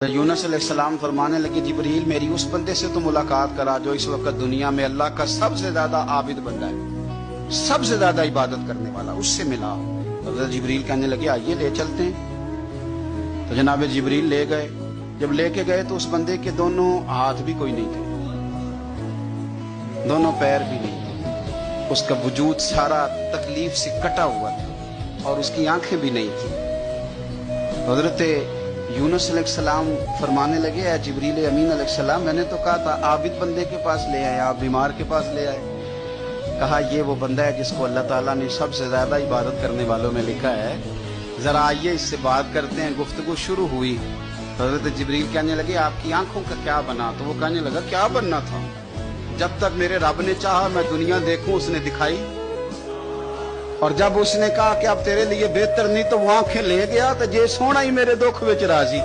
यूनुस अलैहिस्सलाम फरमाने लगे, जिब्रील मेरी उस बंदे से तो मुलाकात करा जो इस वक्त दुनिया में अल्लाह का सबसे ज्यादा आबिद बंदा है, सबसे ज्यादा इबादत करने वाला, उससे मिला। हज़रत जिब्रील कहने लगे आइए ले चलते हैं। तो जनाब जिब्रील ले गए। जब लेके गए तो उस बंदे के दोनों हाथ भी कोई नहीं थे, दोनों पैर भी नहीं थे, उसका वजूद सारा तकलीफ से कटा हुआ था और उसकी आंखें भी नहीं थी। हज़रत यूनुस अलैहिस्सलाम फरमाने लगे, ऐ जिब्रील अमीन अलैहिस्सलाम, मैंने तो कहा था आबिद बंदे के पास ले आए, आप बीमार के पास ले आए। कहा ये वो बंदा है जिसको अल्लाह ताला ने सबसे ज्यादा इबादत करने वालों में लिखा है, जरा आइए इससे बात करते हैं। गुफ्तगू शुरू हुई। हज़रत जिब्रील कहने लगे आपकी आंखों का क्या बना? तो वो कहने लगा क्या बनना था, जब तक मेरे रब ने चाहा मैं दुनिया देखूं उसने दिखाई, और जब उसने कहा कि अब तेरे लिए बेहतर नहीं तो वो आंखें ले गया तो जे सोना ही मेरे दुख विच राजी।